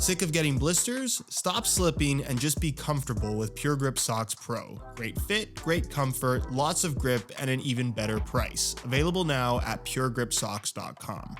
Sick of getting blisters? Stop slipping and just be comfortable with Pure Grip Socks Pro. Great fit, great comfort, lots of grip, and an even better price. Available now at puregripsocks.com.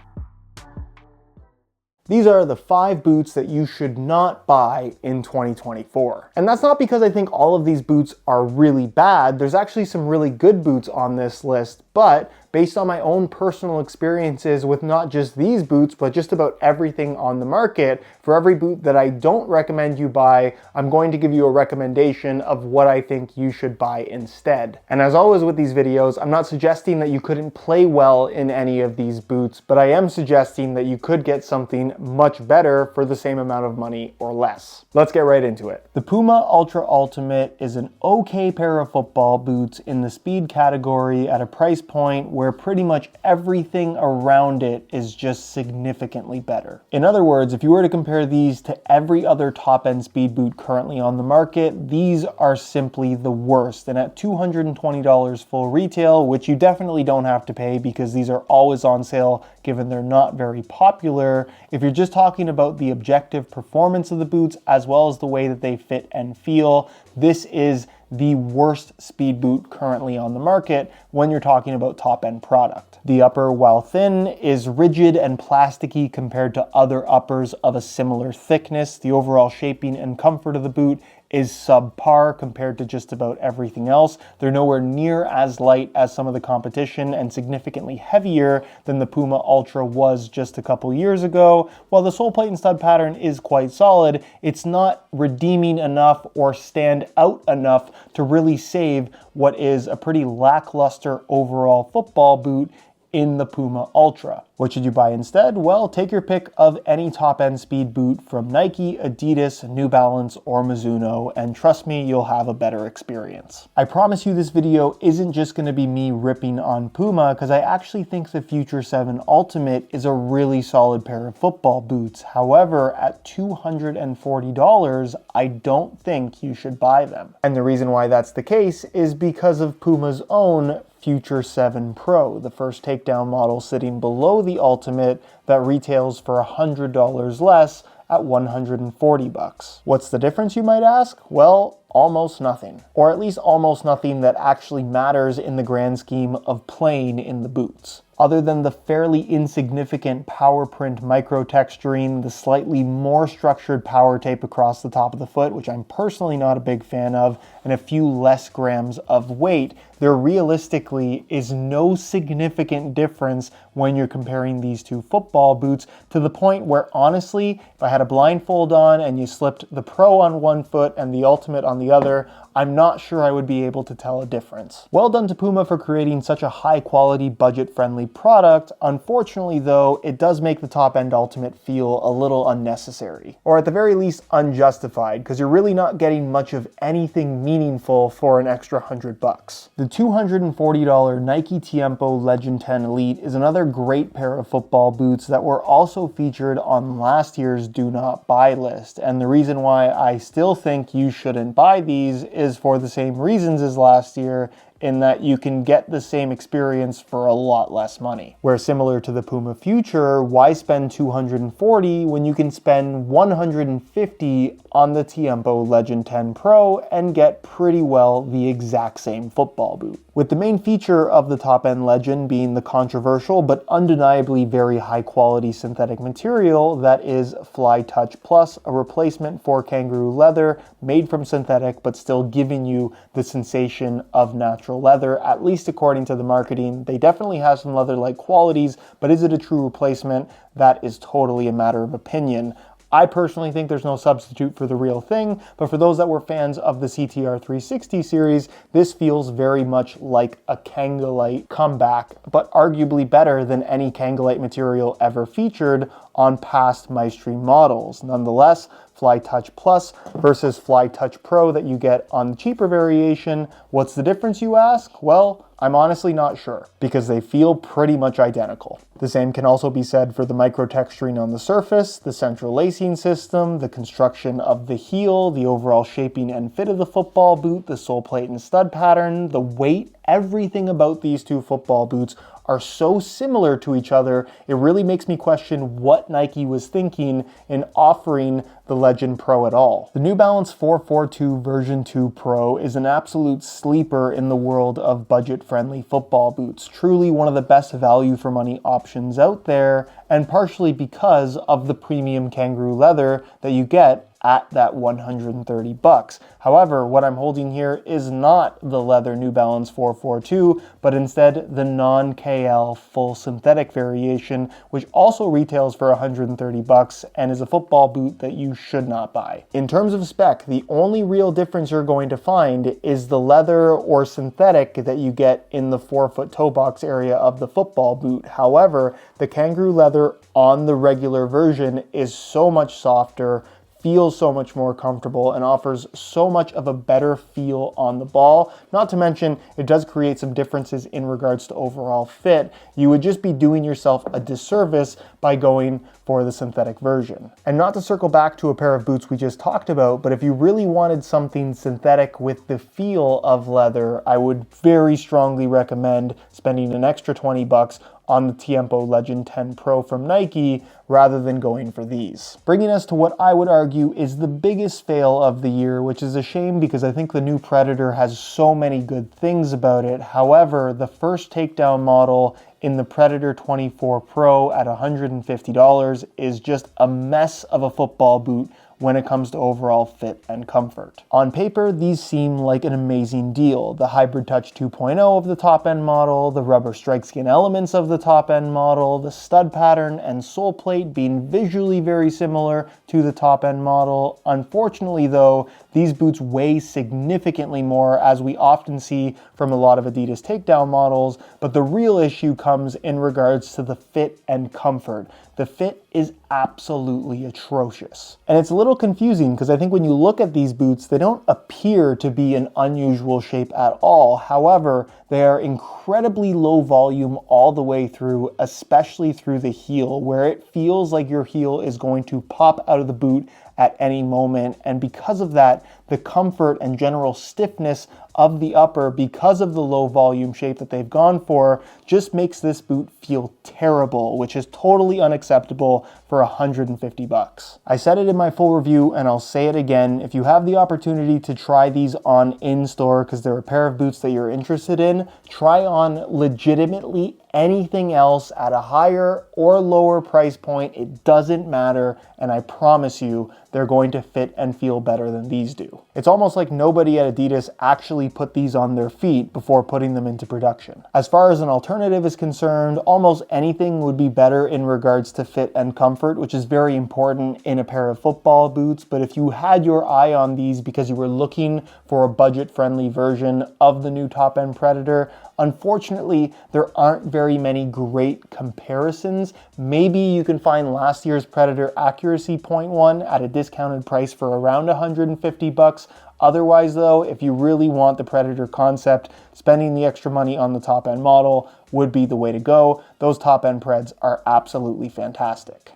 These are the 5 boots that you should not buy in 2024. And that's not because I think all of these boots are really bad. There's actually some really good boots on this list, but based on my own personal experiences with not just these boots, but just about everything on the market, for every boot that I don't recommend you buy, I'm going to give you a recommendation of what I think you should buy instead. And as always with these videos, I'm not suggesting that you couldn't play well in any of these boots, but I am suggesting that you could get something much better for the same amount of money or less. Let's get right into it. The Puma Ultra Ultimate is an okay pair of football boots in the speed category at a price point where pretty much everything around it is just significantly better. In other words, if you were to compare these to every other top-end speed boot currently on the market, these are simply the worst. And at $220 full retail, which you definitely don't have to pay because these are always on sale given they're not very popular, if you're just talking about the objective performance of the boots as well as the way that they fit and feel, this is the worst speed boot currently on the market when you're talking about top-end product. The upper, while thin, is rigid and plasticky compared to other uppers of a similar thickness. The overall shaping and comfort of the boot is subpar compared to just about everything else. They're nowhere near as light as some of the competition and significantly heavier than the Puma Ultra was just a couple years ago. While the sole plate and stud pattern is quite solid, it's not redeeming enough or stand out enough to really save what is a pretty lackluster overall football boot in the Puma Ultra. What should you buy instead? Well, take your pick of any top-end speed boot from Nike, Adidas, New Balance, or Mizuno, and trust me, you'll have a better experience. I promise you this video isn't just going to be me ripping on Puma, because I actually think the Future 7 Ultimate is a really solid pair of football boots. However, at $240, I don't think you should buy them. And the reason why that's the case is because of Puma's own Future 7 Pro, the first takedown model sitting below the Ultimate that retails for $100 less at $140. What's the difference, you might ask? Well, almost nothing. Or at least almost nothing that actually matters in the grand scheme of playing in the boots. Other than the fairly insignificant power print micro texturing, the slightly more structured power tape across the top of the foot, which I'm personally not a big fan of, and a few less grams of weight, there realistically is no significant difference when you're comparing these two football boots, to the point where honestly, if I had a blindfold on and you slipped the Pro on one foot and the Ultimate on the other, I'm not sure I would be able to tell a difference. Well done to Puma for creating such a high quality, budget friendly product. Unfortunately though, it does make the top end Ultimate feel a little unnecessary, or at the very least unjustified, because you're really not getting much of anything meaningful for an extra $100. The $240 Nike TMO Legend 10 Elite is another great pair of football boots that were also featured on last year's Do Not Buy list. And the reason why I still think you shouldn't buy these is for the same reasons as last year, in that you can get the same experience for a lot less money. Where similar to the Puma Future, why spend $240 when you can spend $150 on the TMO Legend 10 Pro and get pretty well the exact same football boot? With the main feature of the top-end Legend being the controversial but undeniably very high-quality synthetic material that is Fly Touch Plus, a replacement for kangaroo leather made from synthetic but still giving you the sensation of natural leather, at least according to the marketing. They definitely have some leather-like qualities, but is it a true replacement? That is totally a matter of opinion. I personally think there's no substitute for the real thing, but for those that were fans of the CTR 360 series, this feels very much like a Kangolite comeback, but arguably better than any Kangolite material ever featured on past Maestri models. Nonetheless, Fly Touch Plus versus Fly Touch Pro that you get on the cheaper variation, what's the difference, you ask? Well, I'm honestly not sure, because they feel pretty much identical. The same can also be said for the micro-texturing on the surface, the central lacing system, the construction of the heel, the overall shaping and fit of the football boot, the sole plate and stud pattern, the weight. Everything about these two football boots are so similar to each other, it really makes me question what Nike was thinking in offering the Legend Pro at all. The New Balance 442 version 2 Pro is an absolute sleeper in the world of budget-friendly football boots. Truly one of the best value for money options out there, and partially because of the premium kangaroo leather that you get at that $130. However, what I'm holding here is not the leather New Balance 442, but instead the non-KL full synthetic variation, which also retails for $130 and is a football boot that you should not buy. In terms of spec, the only real difference you're going to find is the leather or synthetic that you get in the forefoot toe box area of the football boot. However, the kangaroo leather on the regular version is so much softer, feels so much more comfortable, and offers so much of a better feel on the ball. Not to mention, it does create some differences in regards to overall fit. You would just be doing yourself a disservice by going for the synthetic version. And not to circle back to a pair of boots we just talked about, but if you really wanted something synthetic with the feel of leather, I would very strongly recommend spending an extra $20 on the TMO Legend 10 Pro from Nike rather than going for these. Bringing us to what I would argue is the biggest fail of the year, which is a shame because I think the new Predator has so many good things about it. However, the first takedown model in the Predator 24 Pro at $150 is just a mess of a football boot when it comes to overall fit and comfort. On paper, these seem like an amazing deal. The Hybrid Touch 2.0 of the top-end model, the rubber strike skin elements of the top-end model, the stud pattern and sole plate being visually very similar to the top-end model. Unfortunately though, these boots weigh significantly more, as we often see from a lot of Adidas takedown models, but the real issue comes in regards to the fit and comfort. The fit is absolutely atrocious. And it's a little confusing because I think when you look at these boots, they don't appear to be an unusual shape at all. However, they are incredibly low volume all the way through, especially through the heel, where it feels like your heel is going to pop out of the boot at any moment. And because of that, the comfort and general stiffness of the upper, because of the low volume shape that they've gone for, just makes this boot feel terrible, which is totally unacceptable for $150. I said it in my full review and I'll say it again. If you have the opportunity to try these on in-store because they're a pair of boots that you're interested in, try on legitimately anything else at a higher or lower price point. It doesn't matter, and I promise you they're going to fit and feel better than these do. It's almost like nobody at Adidas actually put these on their feet before putting them into production. As far as an alternative is concerned, almost anything would be better in regards to fit and comfort, which is very important in a pair of football boots. But if you had your eye on these because you were looking for a budget-friendly version of the new top-end Predator, unfortunately, there aren't very many great comparisons. Maybe you can find last year's Predator Accuracy Point 1 at a discounted price for around $150. Otherwise though, if you really want the Predator concept, spending the extra money on the top-end model would be the way to go. Those top-end Preds are absolutely fantastic.